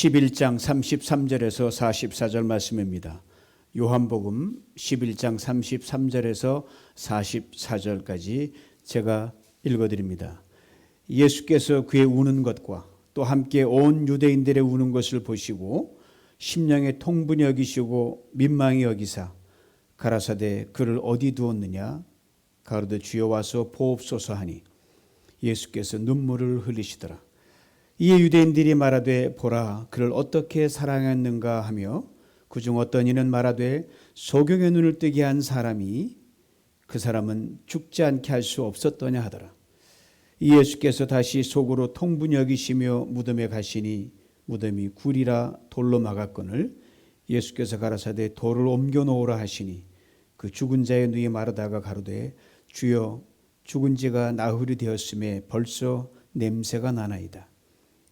11장 33절에서 44절 말씀입니다. 요한복음 11장 33절에서 44절까지 제가 읽어드립니다. 예수께서 그의 우는 것과 또 함께 온 유대인들의 우는 것을 보시고 심령에 통분히 여기시고 민망히 여기사 가라사대 그를 어디 두었느냐 가로되 주여 와서 보옵소서 하니 예수께서 눈물을 흘리시더라. 이에 유대인들이 말하되 보라 그를 어떻게 사랑했는가 하며 그중 어떤 이는 말하되 소경의 눈을 뜨게 한 사람이 그 사람은 죽지 않게 할 수 없었더냐 하더라. 이 예수께서 다시 속으로 통분히 여기시며 무덤에 가시니 무덤이 굴이라 돌로 막았거늘 예수께서 가라사대 돌을 옮겨 놓으라 하시니 그 죽은 자의 누이 마르다가 가로되 주여 죽은 지가 나흘이 되었음에 벌써 냄새가 나나이다.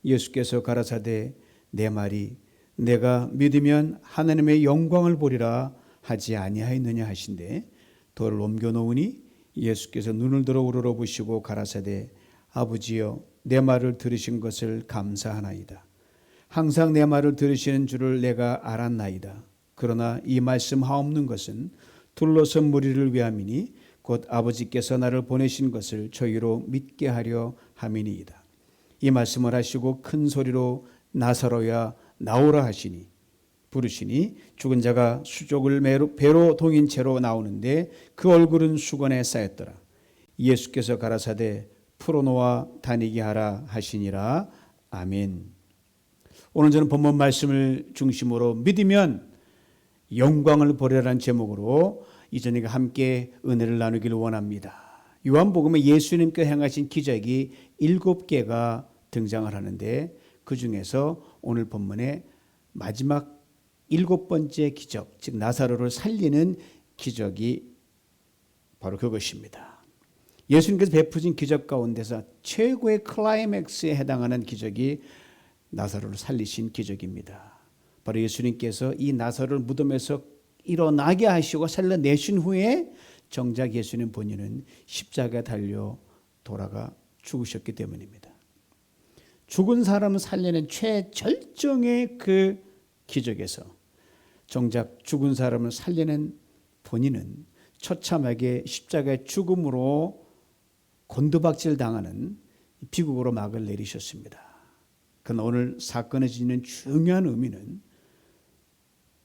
예수께서 가라사대 내 말이 내가 믿으면 하나님의 영광을 보리라 하지 아니하였느냐 하신대 돌을 옮겨 놓으니 예수께서 눈을 들어 우러러보시고 가라사대 아버지여 내 말을 들으신 것을 감사하나이다. 항상 내 말을 들으시는 줄을 내가 알았나이다. 그러나 이 말씀 하옵는 것은 둘러선 무리를 위함이니 곧 아버지께서 나를 보내신 것을 저희로 믿게 하려 함이니이다. 이 말씀을 하시고 큰 소리로 나사로야 나오라 하시니 부르시니 죽은 자가 수족을 배로 동인 채로 나오는데 그 얼굴은 수건에 쌓였더라. 예수께서 가라사대 풀어놓아 다니게 하라 하시니라. 아멘. 오늘 저는 본문 말씀을 중심으로 믿으면 영광을 보리라는 제목으로 이전에 함께 은혜를 나누기를 원합니다. 요한복음에 예수님께 행하신 기적이 7개가 등장을 하는데 그 중에서 오늘 본문의 마지막 7번째 기적, 즉 나사로를 살리는 기적이 바로 그것입니다. 예수님께서 베푸신 기적 가운데서 최고의 클라이맥스에 해당하는 기적이 나사로를 살리신 기적입니다. 바로 예수님께서 이 나사로를 무덤에서 일어나게 하시고 살려내신 후에 정작 예수님 본인은 십자가에 달려 돌아가 죽으셨기 때문입니다. 죽은 사람을 살려낸 최절정의 그 기적에서 정작 죽은 사람을 살려낸 본인은 처참하게 십자가의 죽음으로 곤두박질 당하는 비극으로 막을 내리셨습니다. 그러나 오늘 사건에 지니는 중요한 의미는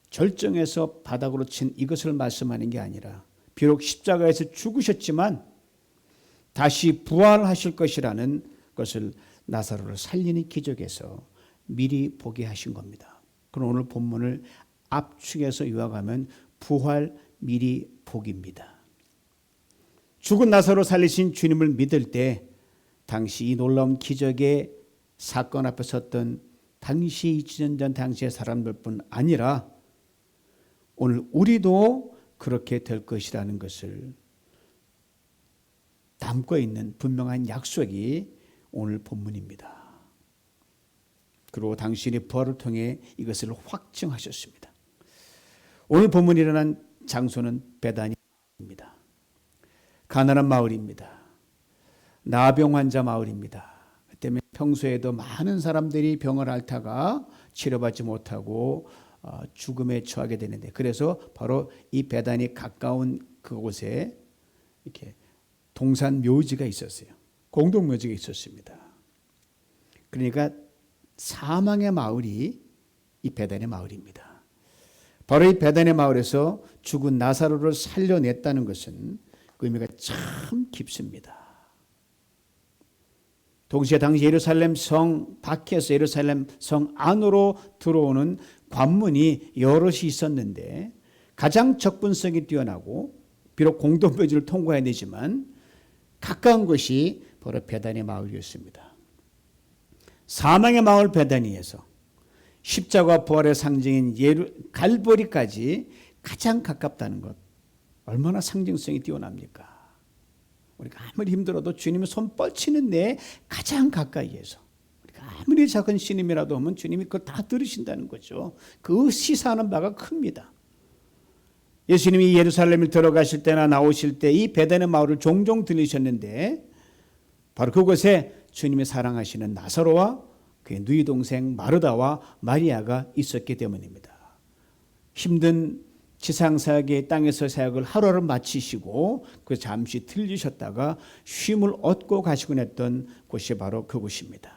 절정에서 바닥으로 친 이것을 말씀하는 게 아니라 비록 십자가에서 죽으셨지만 다시 부활하실 것이라는 것을 나사로를 살리는 기적에서 미리 보게 하신 겁니다. 그럼 오늘 본문을 압축해서 요약하면 부활 미리 보기입니다. 죽은 나사로 살리신 주님을 믿을 때 당시 이 놀라운 기적의 사건 앞에 섰던 당시 2000년 전 당시의 사람들뿐 아니라 오늘 우리도 그렇게 될 것이라는 것을 담고 있는 분명한 약속이 오늘 본문입니다. 그리고 당신이 부활을 통해 이것을 확증하셨습니다. 오늘 본문이 일어난 장소는 베다니입니다. 가난한 마을입니다. 나병 환자 마을입니다. 그 때문에 평소에도 많은 사람들이 병을 앓다가 치료받지 못하고 죽음에 처하게 되는데 그래서 바로 이 베다니 가까운 그곳에 이렇게 동산 묘지가 있었어요. 공동 묘지가 있었습니다. 그러니까 사망의 마을이 이 베다니 마을입니다. 바로 이 베다니 마을에서 죽은 나사로를 살려냈다는 것은 의미가 참 깊습니다. 동시에 당시 예루살렘 성 밖에서 예루살렘 성 안으로 들어오는 관문이 여럿이 있었는데 가장 접근성이 뛰어나고 비록 공동묘지를 통과해야 되지만 가까운 곳이 바로 베다니 마을이었습니다. 사망의 마을 베다니에서 십자가 부활의 상징인 갈보리까지 가장 가깝다는 것 얼마나 상징성이 뛰어납니까? 우리가 아무리 힘들어도 주님의 손 뻗치는 데 가장 가까이에서 우리가 아무리 작은 신임이라도 하면 주님이 그걸 다 들으신다는 거죠. 그 시사하는 바가 큽니다. 예수님이 예루살렘을 들어가실 때나 나오실 때 이 베다니 마을을 종종 들리셨는데 바로 그곳에 주님이 사랑하시는 나사로와 그의 누이 동생 마르다와 마리아가 있었기 때문입니다. 힘든 지상사역의 땅에서 사역을 하루를 마치시고 그 잠시 들리셨다가 쉼을 얻고 가시곤 했던 곳이 바로 그곳입니다.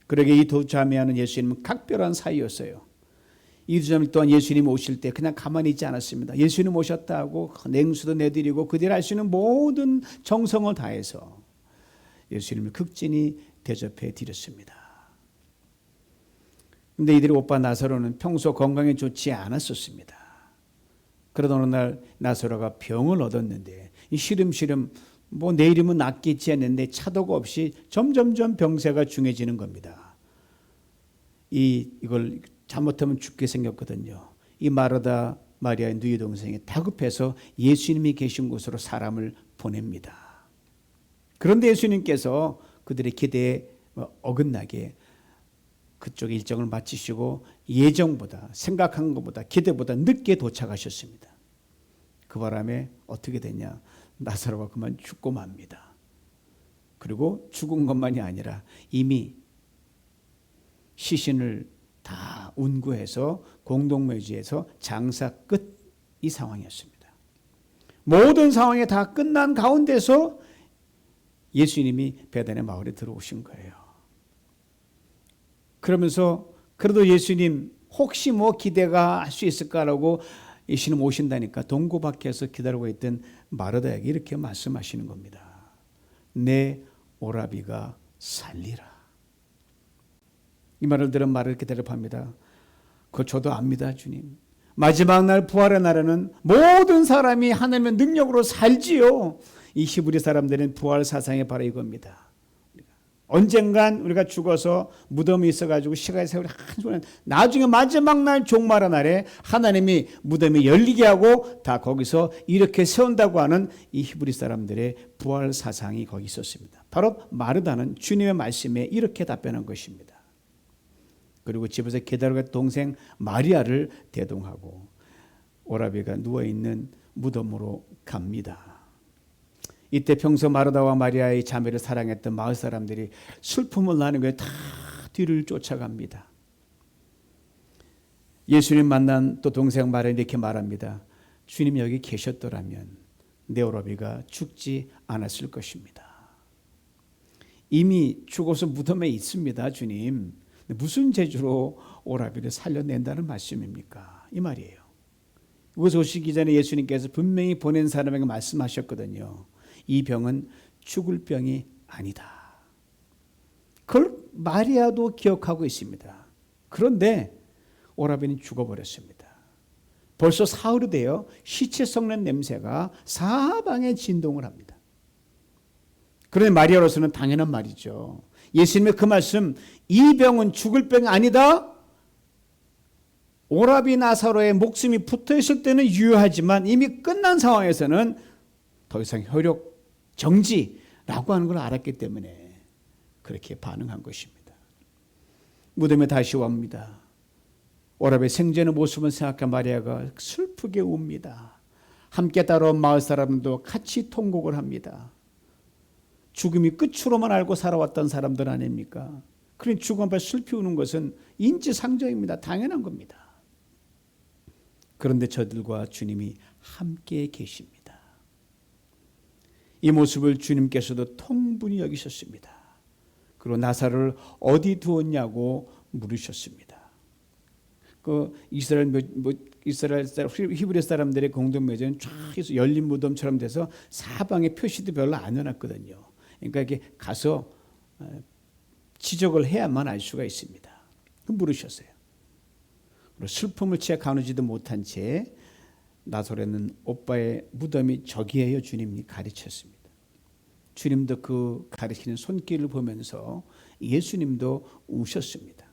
그러게 이 두 자매와는 예수님은 각별한 사이였어요. 이 두 자매 또한 예수님 오실 때 그냥 가만히 있지 않았습니다. 예수님 오셨다고 냉수도 내드리고 그들이 할 수 있는 모든 정성을 다해서 예수님을 극진히 대접해 드렸습니다. 근데 이들의 오빠 나사로는 평소 건강에 좋지 않았었습니다. 그러던 어느 날 나사로가 병을 얻었는데 시름시름 내일이면 낫겠지 했는데 차도가 없이 점점점 병세가 중해지는 겁니다. 이걸 잘못하면 죽게 생겼거든요. 이 마르다 마리아의 누이 동생이 다급해서 예수님이 계신 곳으로 사람을 보냅니다. 그런데 예수님께서 그들의 기대에 어긋나게 그쪽 일정을 마치시고 예정보다 생각한 것보다 기대보다 늦게 도착하셨습니다. 그 바람에 어떻게 되냐? 나사로가 그만 죽고 맙니다. 그리고 죽은 것만이 아니라 이미 시신을 다 운구해서 공동묘지에서 장사 끝 이 상황이었습니다. 모든 상황이 다 끝난 가운데서 예수님이 베다냐 마을에 들어오신 거예요. 그러면서 그래도 예수님 혹시 기대가 할 수 있을까라고 예수님 오신다니까 동고 밖에서 기다리고 있던 마르다에게 이렇게 말씀하시는 겁니다. 내 오라비가 살리라. 이 말을 들은 말을 이렇게 대답합니다. 그거 저도 압니다, 주님. 마지막 날 부활의 날에는 모든 사람이 하나님의 능력으로 살지요. 이 히브리 사람들은 부활 사상이 바로 이겁니다. 언젠간 우리가 죽어서 무덤이 있어가지고 시간의 세월이 한순간 나중에 마지막 날 종말의 날에 하나님이 무덤이 열리게 하고 다 거기서 이렇게 세운다고 하는 이 히브리 사람들의 부활 사상이 거기 있었습니다. 바로 마르다는 주님의 말씀에 이렇게 답변한 것입니다. 그리고 집에서 기다리고 동생 마리아를 대동하고 오라비가 누워있는 무덤으로 갑니다. 이때 평소 마르다와 마리아의 자매를 사랑했던 마을 사람들이 슬픔을 나는 거에 다 뒤를 쫓아갑니다. 예수님 만난 또 동생 마리아 이렇게 말합니다. 주님 여기 계셨더라면 내 오라비가 죽지 않았을 것입니다. 이미 죽어서 무덤에 있습니다, 주님. 무슨 재주로 오라비를 살려낸다는 말씀입니까? 이 말이에요. 이곳에 오시기 전에 예수님께서 분명히 보낸 사람에게 말씀하셨거든요. 이 병은 죽을 병이 아니다. 그걸 마리아도 기억하고 있습니다. 그런데 오라비는 죽어버렸습니다. 벌써 사흘이 되어 시체 썩는 냄새가 사방에 진동을 합니다. 그런데 마리아로서는 당연한 말이죠. 예수님의 그 말씀, 이 병은 죽을 병이 아니다. 오라비 나사로의 목숨이 붙어 있을 때는 유효하지만 이미 끝난 상황에서는 더 이상 효력 정지라고 하는 걸 알았기 때문에 그렇게 반응한 것입니다. 무덤에 다시 옵니다. 오라비의 생전의 모습을 생각한 마리아가 슬프게 웁니다. 함께 따라온 마을 사람도 같이 통곡을 합니다. 죽음이 끝으로만 알고 살아왔던 사람들 아닙니까? 그러니 죽음 앞에 슬피 우는 것은 인지상정입니다. 당연한 겁니다. 그런데 저들과 주님이 함께 계십니다. 이 모습을 주님께서도 통분히 여기셨습니다. 그리고 나사로를 어디 두었냐고 물으셨습니다. 그 이스라엘 히브리 사람들의 공동묘지는 쫙 해서 열린 무덤처럼 돼서 사방에 표시도 별로 안 해놨거든요. 그러니까 이렇게 가서 지적을 해야만 알 수가 있습니다. 물으셨어요. 그리고 슬픔을 채 가누지도 못한 채 나사로는 오빠의 무덤이 저기에요 주님이 가르쳤습니다. 주님도 그 가르치는 손길을 보면서 예수님도 우셨습니다.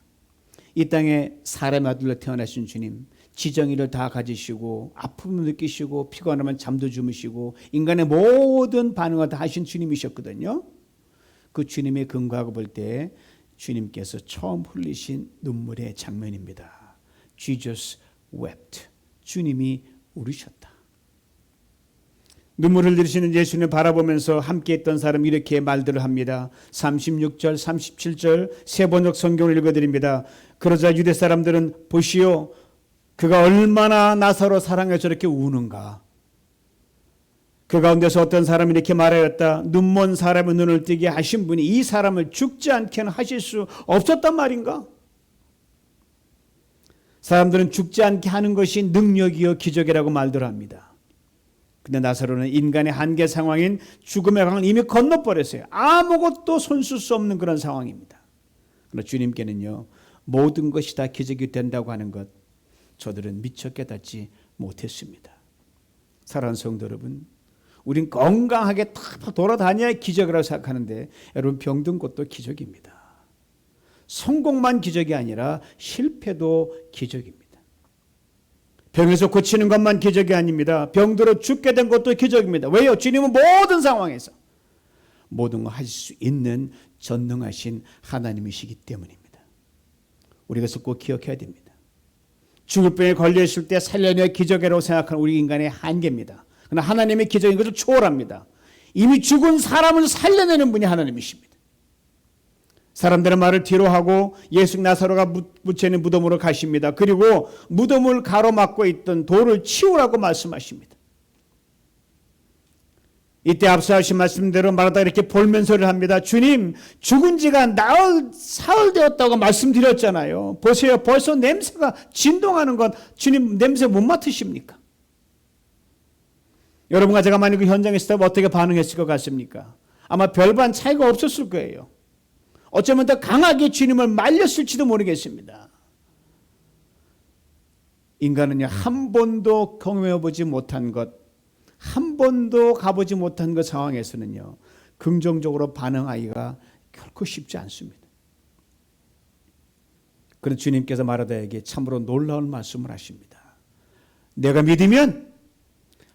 이 땅에 사람의 아들로 태어나신 주님, 지정의를 다 가지시고 아픔을 느끼시고 피곤하면 잠도 주무시고 인간의 모든 반응을 다 하신 주님이셨거든요. 그 주님의 근거하고 볼 때 주님께서 처음 흘리신 눈물의 장면입니다. Jesus wept. 주님이 울으셨다. 눈물을 흘리시는 예수님을 바라보면서 함께 있던 사람이 이렇게 말들을 합니다. 36절, 37절 세 번역 성경을 읽어드립니다. 그러자 유대 사람들은 보시오, 그가 얼마나 나사로 사랑해 저렇게 우는가. 그 가운데서 어떤 사람이 이렇게 말하였다. 눈먼 사람의 눈을 뜨게 하신 분이 이 사람을 죽지 않게는 하실 수 없었단 말인가? 사람들은 죽지 않게 하는 것이 능력이요 기적이라고 말들 합니다. 근데 나사로는 인간의 한계 상황인 죽음의 강을 이미 건너버렸어요. 아무것도 손쓸 수 없는 그런 상황입니다. 그러나 주님께는요, 모든 것이 다 기적이 된다고 하는 것 저들은 미처 깨닫지 못했습니다. 사랑하는 성도 여러분, 우린 건강하게 탁 돌아다녀야 기적이라고 생각하는데 여러분, 병든 것도 기적입니다. 성공만 기적이 아니라 실패도 기적입니다. 병에서 고치는 것만 기적이 아닙니다. 병들어 죽게 된 것도 기적입니다. 왜요? 주님은 모든 상황에서 모든 걸 하실 수 있는 전능하신 하나님이시기 때문입니다. 우리가 그것을 꼭 기억해야 됩니다. 죽을 병에 걸려있을 때 살려내야 기적이라고 생각하는 우리 인간의 한계입니다. 그러나 하나님의 기적인 것을 초월합니다. 이미 죽은 사람을 살려내는 분이 하나님이십니다. 사람들의 말을 뒤로하고 예수 나사로가 묻혀있는 무덤으로 가십니다. 그리고 무덤을 가로막고 있던 돌을 치우라고 말씀하십니다. 이때 앞서 하신 말씀대로 말하다 이렇게 볼면서를 합니다. 주님, 죽은 지가 사흘 되었다고 말씀드렸잖아요. 보세요, 벌써 냄새가 진동하는 것, 주님 냄새 못 맡으십니까? 여러분과 제가 만약 그 현장에 있었다면 어떻게 반응했을 것 같습니까? 아마 별반 차이가 없었을 거예요. 어쩌면 더 강하게 주님을 말렸을지도 모르겠습니다. 인간은요, 한 번도 경험해보지 못한 것, 한 번도 가보지 못한 그 상황에서는요, 긍정적으로 반응하기가 결코 쉽지 않습니다. 그런 주님께서 마르다에게 참으로 놀라운 말씀을 하십니다. 내가 믿으면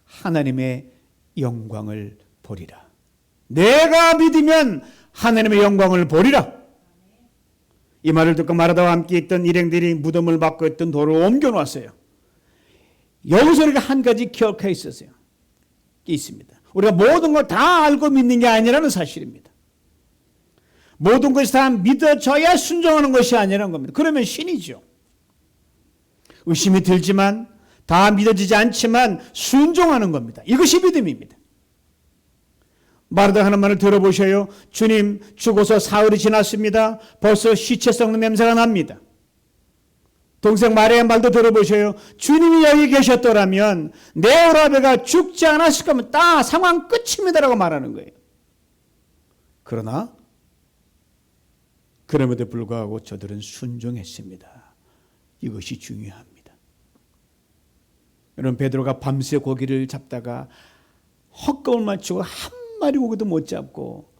하나님의 영광을 보리라. 내가 믿으면 하나님의 영광을 보리라. 이 말을 듣고 마르다와 함께 있던 일행들이 무덤을 막고 있던 돌을 옮겨놨어요. 여기서 우리가 한 가지 기억해 있었어요. 있습니다. 우리가 모든 걸 다 알고 믿는 게 아니라는 사실입니다. 모든 것이 다 믿어져야 순종하는 것이 아니라는 겁니다. 그러면 신이죠. 의심이 들지만, 다 믿어지지 않지만 순종하는 겁니다. 이것이 믿음입니다. 마르다 하는 말을 들어보셔요. 주님, 죽어서 사흘이 지났습니다. 벌써 시체 썩는 냄새가 납니다. 동생 마리아의 말도 들어보셔요. 주님이 여기 계셨더라면 내 오라베가 죽지 않았을 거면 딱 상황 끝입니다라고 말하는 거예요. 그러나 그럼에도 불구하고 저들은 순종했습니다. 이것이 중요합니다. 여러분, 베드로가 밤새 고기를 잡다가 헛검을 맞추고 한 마리 고기도 못 잡고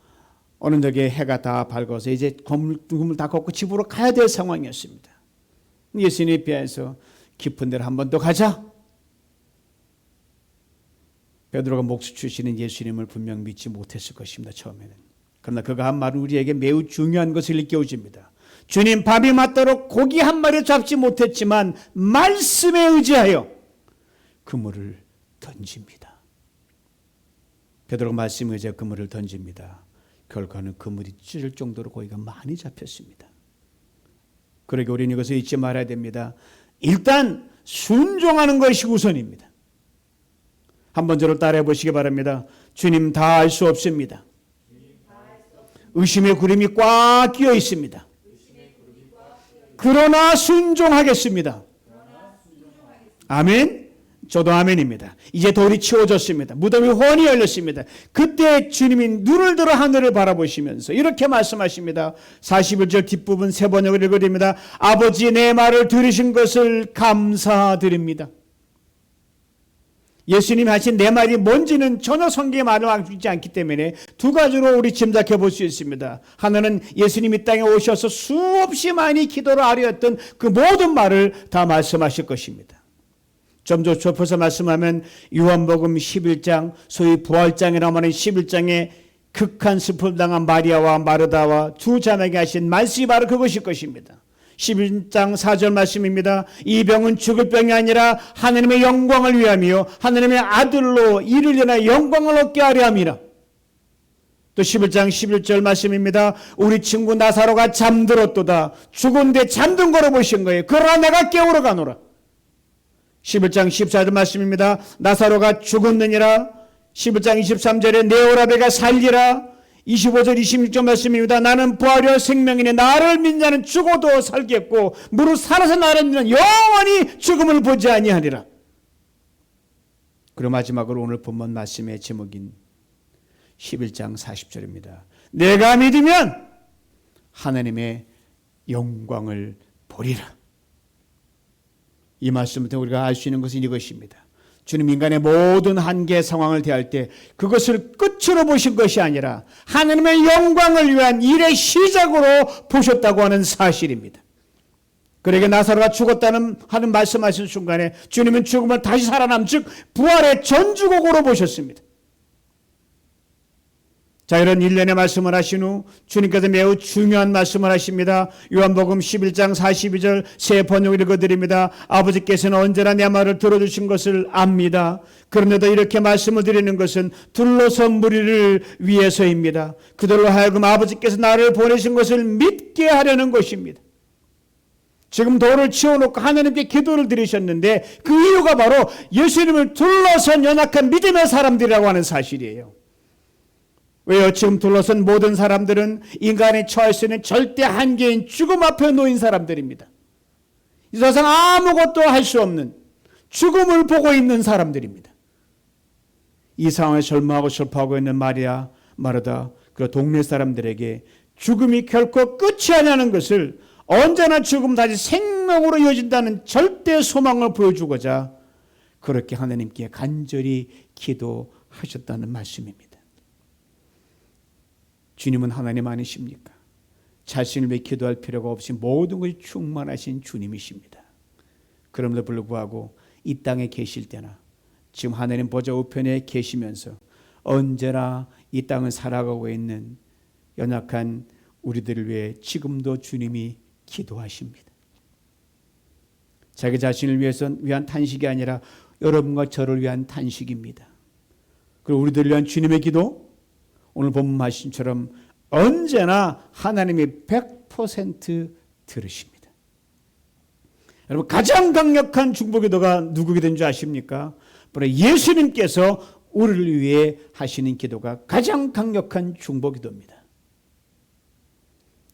어느 적에 해가 다 밝아서 이제 그물 다 걷고 집으로 가야 될 상황이었습니다. 예수님에 비해서 깊은 데로 한 번 더 가자. 베드로가 목수 출신인 예수님을 분명 믿지 못했을 것입니다. 처음에는. 그러나 그가 한 말은 우리에게 매우 중요한 것을 일깨워줍니다. 주님, 밤이 맞도록 고기 한 마리 잡지 못했지만 말씀에 의지하여 그물을 던집니다. 베드로가 말씀에 의지하여 그물을 던집니다. 결과는 그물이 찢을 정도로 고기가 많이 잡혔습니다. 그러게 우리는 이것을 잊지 말아야 됩니다. 일단 순종하는 것이 우선입니다. 한번 저를 따라해 보시기 바랍니다. 주님, 다 알 수 없습니다. 의심의 구름이 꽉 끼어 있습니다. 그러나 순종하겠습니다. 아멘. 저도 아멘입니다. 이제 돌이 치워졌습니다. 무덤이 훤히 열렸습니다. 그때 주님이 눈을 들어 하늘을 바라보시면서 이렇게 말씀하십니다. 41절 뒷부분 세 번역을 읽어드립니다. 아버지, 내 말을 들으신 것을 감사드립니다. 예수님이 하신 내 말이 뭔지는 전혀 성경에 말을 하지 않기 때문에 두 가지로 우리 짐작해 볼 수 있습니다. 하나는 예수님이 땅에 오셔서 수없이 많이 기도를 아뢰었던 그 모든 말을 다 말씀하실 것입니다. 좀 더 좁혀서 말씀하면 요한복음 11장, 소위 부활장이라고 하는 11장에 극한 슬픔을 당한 마리아와 마르다와 두 자매에게 하신 말씀이 바로 그것일 것입니다. 11장 4절 말씀입니다. 이 병은 죽을 병이 아니라 하나님의 영광을 위함이요 하나님의 아들로 이를 인하여 영광을 얻게 하려 함이라. 또 11장 11절 말씀입니다. 우리 친구 나사로가 잠들었도다. 죽은데 잠든 거로 보신 거예요. 그러나 내가 깨우러 가노라. 11장 14절 말씀입니다. 나사로가 죽었느니라. 11장 23절에 내 오라베가 살리라. 25절 26절 말씀입니다. 나는 부활이요 생명이니 나를 믿는 자는 죽어도 살겠고 무릇 살아서 나를 믿는 영원히 죽음을 보지 아니하리라. 그리고 마지막으로 오늘 본문 말씀의 제목인 11장 40절입니다. 내가 믿으면 하나님의 영광을 보리라. 이 말씀부터 우리가 알 수 있는 것은 이것입니다. 주님 인간의 모든 한계 상황을 대할 때 그것을 끝으로 보신 것이 아니라 하나님의 영광을 위한 일의 시작으로 보셨다고 하는 사실입니다. 그러게 나사로가 죽었다는 하는 말씀하신 순간에 주님은 죽음을 다시 살아남 즉 부활의 전주곡으로 보셨습니다. 자, 이런 일련의 말씀을 하신 후 주님께서 매우 중요한 말씀을 하십니다. 요한복음 11장 42절 새 번역 읽어드립니다. 아버지께서는 언제나 내 말을 들어주신 것을 압니다. 그런데도 이렇게 말씀을 드리는 것은 둘러선 무리를 위해서입니다. 그들로 하여금 아버지께서 나를 보내신 것을 믿게 하려는 것입니다. 지금 돌을 치워놓고 하나님께 기도를 드리셨는데 그 이유가 바로 예수님을 둘러선 연약한 믿음의 사람들이라고 하는 사실이에요. 왜요? 지금 둘러선 모든 사람들은 인간이 처할 수 있는 절대 한계인 죽음 앞에 놓인 사람들입니다. 이 세상 아무것도 할 수 없는 죽음을 보고 있는 사람들입니다. 이 상황에 절망하고 슬퍼하고 있는 마리아, 마르다, 그 동네 사람들에게 죽음이 결코 끝이 아니라는 것을 언제나 죽음 다시 생명으로 이어진다는 절대 소망을 보여주고자 그렇게 하나님께 간절히 기도하셨다는 말씀입니다. 주님은 하나님 아니십니까? 자신을 위해 기도할 필요가 없이 모든 것이 충만하신 주님이십니다. 그럼에도 불구하고 이 땅에 계실 때나 지금 하나님 보좌 우편에 계시면서 언제나 이 땅을 살아가고 있는 연약한 우리들을 위해 지금도 주님이 기도하십니다. 자기 자신을 위한 탄식이 아니라 여러분과 저를 위한 탄식입니다. 그리고 우리들을 위한 주님의 기도 오늘 본문 말씀처럼 언제나 하나님이 100% 들으십니다. 여러분 가장 강력한 중보기도가 누구게 된 줄 아십니까? 바로 예수님께서 우리를 위해 하시는 기도가 가장 강력한 중보기도입니다.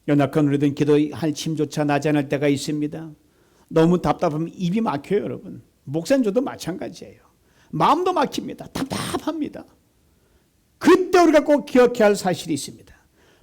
연약한 우리들은 기도할 힘조차 나지 않을 때가 있습니다. 너무 답답하면 입이 막혀요. 여러분 목사님 저도 마찬가지예요. 마음도 막힙니다. 답답합니다. 그때 우리가 꼭 기억해야 할 사실이 있습니다.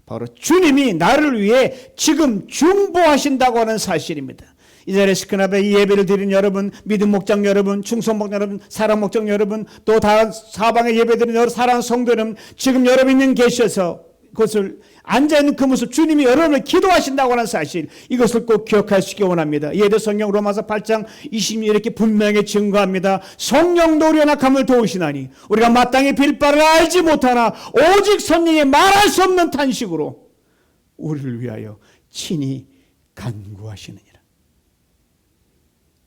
바로 주님이 나를 위해 지금 중보하신다고 하는 사실입니다. 이 자리에 스크나베 이 예배를 드린 여러분, 믿음 목장 여러분, 충성 목장 여러분, 사랑 목장 여러분, 또 다 사방에 예배 드린 여러분, 사랑하는 성도 여러분, 지금 여러분이 계셔서 그것을 앉아있는 그 모습 주님이 여러분을 기도하신다고 하는 사실 이것을 꼭 기억하시기 원합니다. 예대 성경 로마서 8장 20절 이렇게 분명히 증거합니다. 성령도 우리 연약함을 도우시나니 우리가 마땅히 빌 바를 알지 못하나 오직 성령이 말할 수 없는 탄식으로 우리를 위하여 친히 간구하시느니라.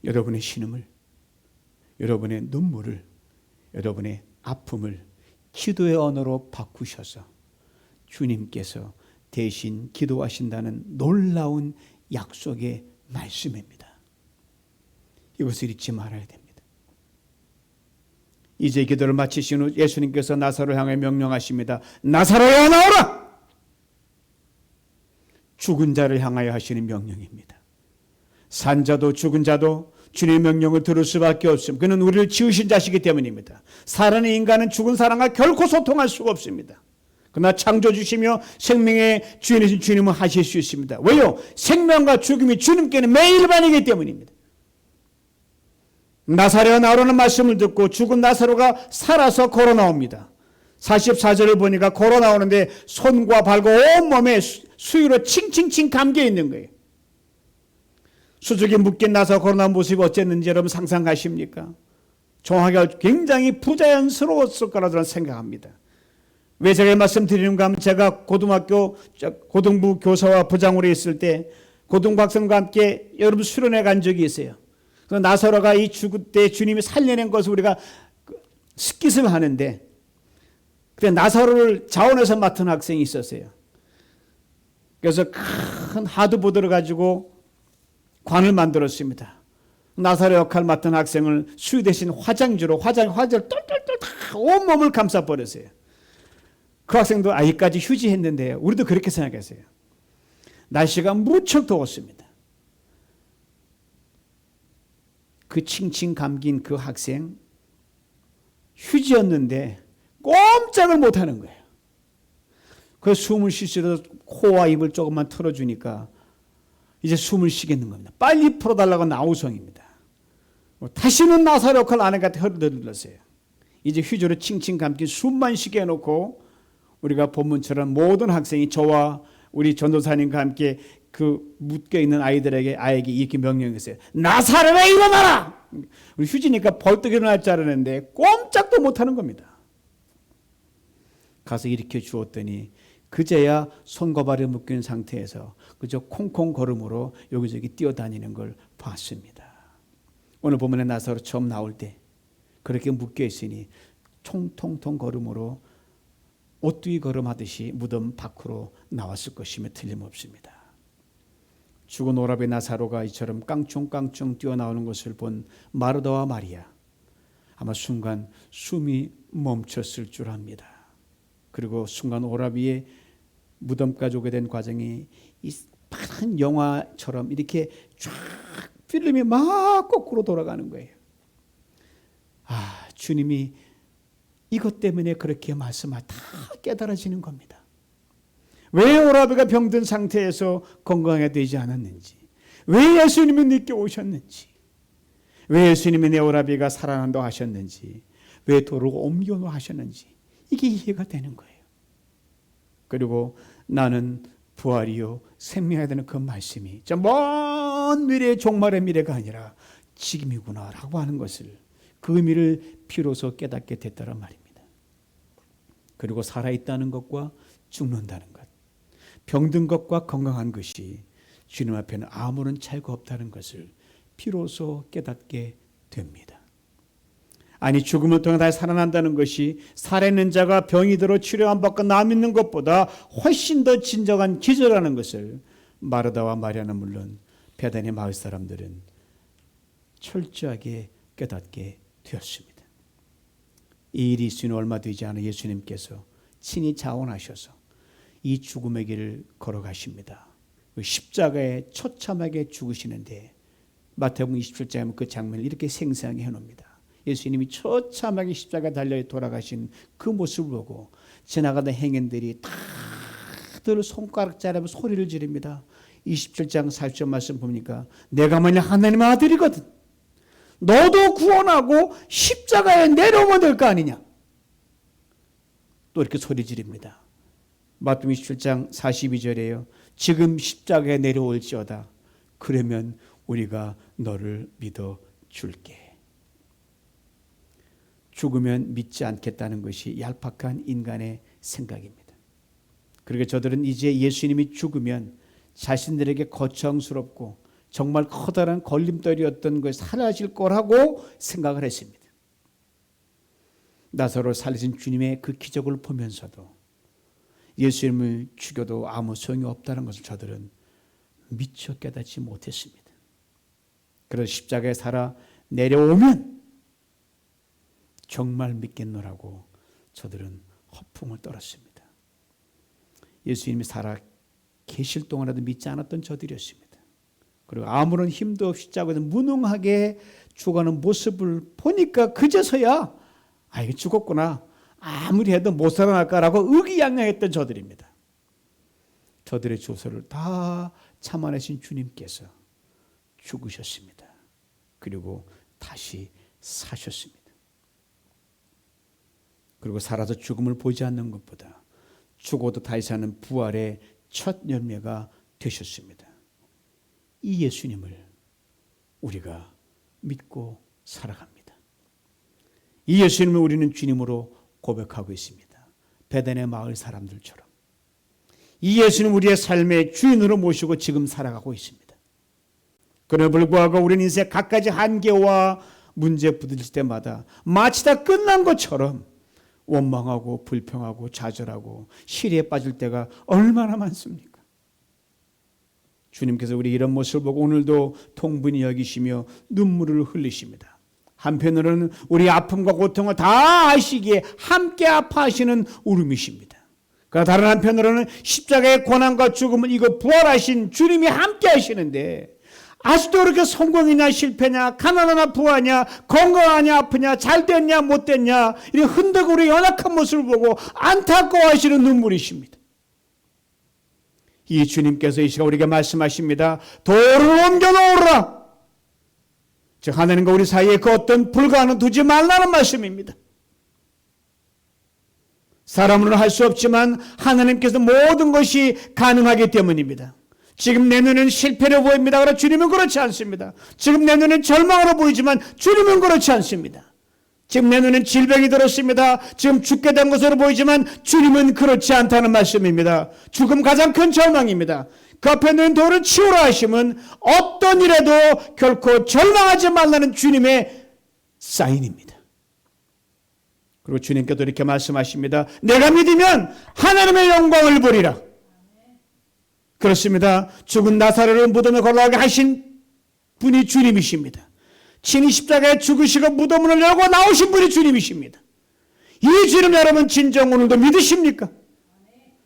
여러분의 신음을, 여러분의 눈물을, 여러분의 아픔을 기도의 언어로 바꾸셔서 주님께서 대신 기도하신다는 놀라운 약속의 말씀입니다. 이것을 잊지 말아야 됩니다. 이제 기도를 마치신 후 예수님께서 나사로를 향해 명령하십니다. 나사로야 나오라! 죽은 자를 향하여 하시는 명령입니다. 산 자도 죽은 자도 주님의 명령을 들을 수밖에 없습니다. 그는 우리를 지으신 자시기 때문입니다. 살아있는 인간은 죽은 사람과 결코 소통할 수가 없습니다. 그러나 창조주시며 생명의 주인이신 주님은 하실 수 있습니다. 왜요? 생명과 죽음이 주님께는 매일 반이기 때문입니다. 나사로가 나오라는 말씀을 듣고 죽은 나사로가 살아서 걸어 나옵니다. 44절을 보니까 걸어 나오는데 손과 발과 온몸에 수유로 칭칭칭 감겨 있는 거예요. 수족에 묶인 나사로 걸어 나온 모습이 어쨌는지 여러분 상상하십니까? 정확하게 굉장히 부자연스러웠을 거라 저는 생각합니다. 왜 제가 말씀드리는가 하면 제가 고등부 교사와 부장으로 있을 때 고등박사님과 함께 여러분 수련회 간 적이 있어요. 그래서 나사로가 이 죽을 때 주님이 살려낸 것을 우리가 스킷을 하는데, 그때 나사로를 자원해서 맡은 학생이 있었어요. 그래서 큰 하드보드를 가지고 관을 만들었습니다. 나사로 역할 맡은 학생을 수유 대신 화장지로 화장을 똘똘똘 다 온몸을 감싸버렸어요. 그 학생도 여기까지 휴지했는데요. 우리도 그렇게 생각했어요. 날씨가 무척 더웠습니다. 그 칭칭 감긴 그 학생, 휴지였는데 꼼짝을 못하는 거예요. 그래서 숨을 쉬시려도 코와 입을 조금만 털어주니까 이제 숨을 쉬겠는 겁니다. 빨리 풀어달라고 나우성입니다. 다시는 나사로 역할 안 해가 흘러들었어요. 이제 휴지로 칭칭 감긴 숨만 쉬게 해놓고 우리가 본문처럼 모든 학생이 저와 우리 전도사님과 함께 그 묶여있는 아이에게 이렇게 명령했어요. 나사로에 일어나라! 우리 휴지니까 벌떡 일어날 줄 알았는데 꼼짝도 못하는 겁니다. 가서 일으켜 주었더니 그제야 손과 발이 묶인 상태에서 그저 콩콩 걸음으로 여기저기 뛰어다니는 걸 봤습니다. 오늘 본문에 나사로 처음 나올 때 그렇게 묶여 있으니 통통통 걸음으로 오뚜기 걸음하듯이 무덤 밖으로 나왔을 것이며 틀림없습니다. 죽은 오라비 나사로가 이처럼 깡충깡충 뛰어나오는 것을 본 마르다와 마리아, 아마 순간 숨이 멈췄을 줄 압니다. 그리고 순간 오라비의 무덤까지 오게 된 과정이 이 파란 영화처럼 이렇게 쫙 필름이 막 거꾸로 돌아가는 거예요. 주님이 이것 때문에 그렇게 말씀하다 깨달아지는 겁니다. 왜 오라비가 병든 상태에서 건강하게 되지 않았는지, 왜 예수님이 늦게 오셨는지, 왜 예수님이 내 오라비가 살아난다고 하셨는지, 왜 도로 옮겨놓 하셨는지 이게 이해가 되는 거예요. 그리고 나는 부활이요 생명해야 되는 그 말씀이 저 먼 미래의 종말의 미래가 아니라 지금이구나라고 하는 것을, 그 의미를 비로소 깨닫게 됐다는 말입니다. 그리고 살아있다는 것과 죽는다는 것, 병든 것과 건강한 것이 주님 앞에는 아무런 차이가 없다는 것을 비로소 깨닫게 됩니다. 아니, 죽음을 통해 다시 살아난다는 것이 살아있는 자가 병이 들어 치료 안 받고 남있는 것보다 훨씬 더 진정한 기적이라는 것을 마르다와 마리아는 물론 베다니 마을 사람들은 철저하게 깨닫게 되었습니다. 이 일이 있으니 얼마 되지 않아 예수님께서 친히 자원하셔서 이 죽음의 길을 걸어가십니다. 십자가에 처참하게 죽으시는데 마태복음 27장에 그 장면을 이렇게 생생하게 해놓습니다. 예수님이 처참하게 십자가에 달려 돌아가신 그 모습을 보고 지나가던 행인들이 다들 손가락 자르며 소리를 지릅니다. 27장 40절 말씀 보니까 내가 만약 하나님의 아들이거든 너도 구원하고 십자가에 내려오면 될 거 아니냐, 또 이렇게 소리 지릅니다. 마태복음 27장 42절에요. 지금 십자가에 내려올지어다. 그러면 우리가 너를 믿어 줄게. 죽으면 믿지 않겠다는 것이 얄팍한 인간의 생각입니다. 그러니까 저들은 이제 예수님이 죽으면 자신들에게 거창스럽고 정말 커다란 걸림돌이었던 것이 사라질 거라고 생각을 했습니다. 나사로를 살리신 주님의 그 기적을 보면서도 예수님을 죽여도 아무 소용이 없다는 것을 저들은 미처 깨닫지 못했습니다. 그래서 십자가에 살아 내려오면 정말 믿겠노라고 저들은 허풍을 떨었습니다. 예수님이 살아 계실 동안에도 믿지 않았던 저들이었습니다. 그리고 아무런 힘도 없이 십자가에서 무능하게 죽어가는 모습을 보니까 그제서야 이게 죽었구나, 아무리 해도 못 살아날까라고 의기양양했던 저들입니다. 저들의 조소를 다 참아내신 주님께서 죽으셨습니다. 그리고 다시 사셨습니다. 그리고 살아서 죽음을 보지 않는 것보다 죽어도 다시 사는 부활의 첫 열매가 되셨습니다. 이 예수님을 우리가 믿고 살아갑니다. 이 예수님을 우리는 주님으로 고백하고 있습니다. 베단의 마을 사람들처럼 이 예수님 우리의 삶의 주인으로 모시고 지금 살아가고 있습니다. 그럼에도 불구하고 우리는 인생 갖가지 한계와 문제 부딪힐 때마다 마치 다 끝난 것처럼 원망하고 불평하고 좌절하고 시리에 빠질 때가 얼마나 많습니까? 주님께서 우리 이런 모습을 보고 오늘도 통분히 여기시며 눈물을 흘리십니다. 한편으로는 우리 아픔과 고통을 다 아시기에 함께 아파하시는 울음이십니다. 그러나 다른 한편으로는 십자가의 고난과 죽음을 이거 부활하신 주님이 함께 하시는데 아직도 그렇게 성공이냐 실패냐 가난하냐 부하냐 건강하냐 아프냐 잘됐냐 못됐냐 이런 흔들고 우리 연약한 모습을 보고 안타까워하시는 눈물이십니다. 이 주님께서 이 시간 우리에게 말씀하십니다. 돌을 옮겨놓으라. 즉 하나님과 우리 사이에 그 어떤 불가능은 두지 말라는 말씀입니다. 사람으로는 할 수 없지만 하나님께서 모든 것이 가능하기 때문입니다. 지금 내 눈은 실패로 보입니다. 그러나 주님은 그렇지 않습니다. 지금 내 눈은 절망으로 보이지만 주님은 그렇지 않습니다. 지금 내 눈은 질병이 들었습니다. 지금 죽게 된 것으로 보이지만 주님은 그렇지 않다는 말씀입니다. 죽음 가장 큰 절망입니다. 그 앞에 있는 돌을 치우라 하심은 어떤 일에도 결코 절망하지 말라는 주님의 사인입니다. 그리고 주님께도 이렇게 말씀하십니다. 내가 믿으면 하나님의 영광을 보리라. 그렇습니다. 죽은 나사로를 무덤에 걸어가게 하신 분이 주님이십니다. 친히 십자가에 죽으시고 무덤을 열고 나오신 분이 주님이십니다. 이 주님 여러분 진정 오늘도 믿으십니까?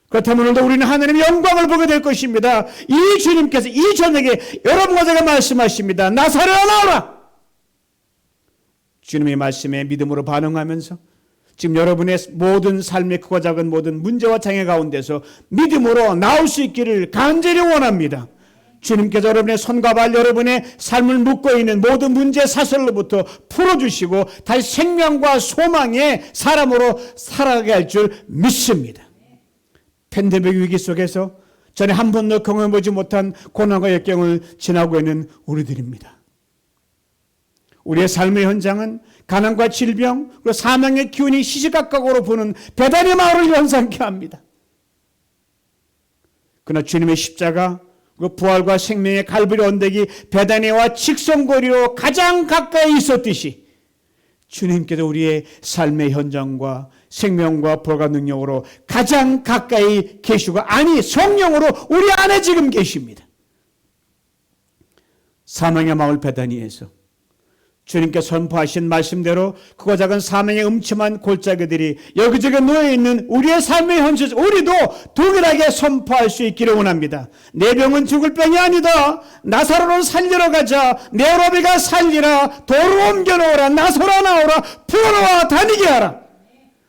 그렇다면 오늘도 우리는 하나님의 영광을 보게 될 것입니다. 이 주님께서 이 저녁에 여러분과 제가 말씀하십니다. 나사로야 나오라. 주님의 말씀에 믿음으로 반응하면서 지금 여러분의 모든 삶의 크고 작은 모든 문제와 장애 가운데서 믿음으로 나올 수 있기를 간절히 원합니다. 주님께서 여러분의 손과 발, 여러분의 삶을 묶고 있는 모든 문제 사슬로부터 풀어주시고 다시 생명과 소망의 사람으로 살아가게 할 줄 믿습니다. 팬데믹 위기 속에서 전에 한 번도 경험해보지 못한 고난과 역경을 지나고 있는 우리들입니다. 우리의 삶의 현장은 가난과 질병 그리고 사망의 기운이 시시각각으로 부는 베다니 마을을 연상케 합니다. 그러나 주님의 십자가 그리고 부활과 생명의 갈보리 언덕이 베다니와 직선거리로 가장 가까이 있었듯이 주님께서 우리의 삶의 현장과 생명과 부활과 능력으로 가장 가까이 계시고 아니 성령으로 우리 안에 지금 계십니다. 사망의 마을 베다니에서 주님께 선포하신 말씀대로 크고 작은 사망의 음침한 골짜기들이 여기저기 놓여있는 우리의 삶의 현실 우리도 동일하게 선포할 수 있기를 원합니다. 내 병은 죽을 병이 아니다. 나사로를 살리러 가자. 내 어러비가 살리라. 돌을 옮겨놓으라. 나서라 나오라. 풀어와 다니게 하라.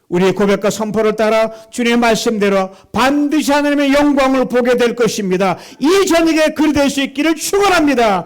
우리의 고백과 선포를 따라 주님의 말씀대로 반드시 하나님의 영광을 보게 될 것입니다. 이 저녁에 그리 될 수 있기를 축원합니다.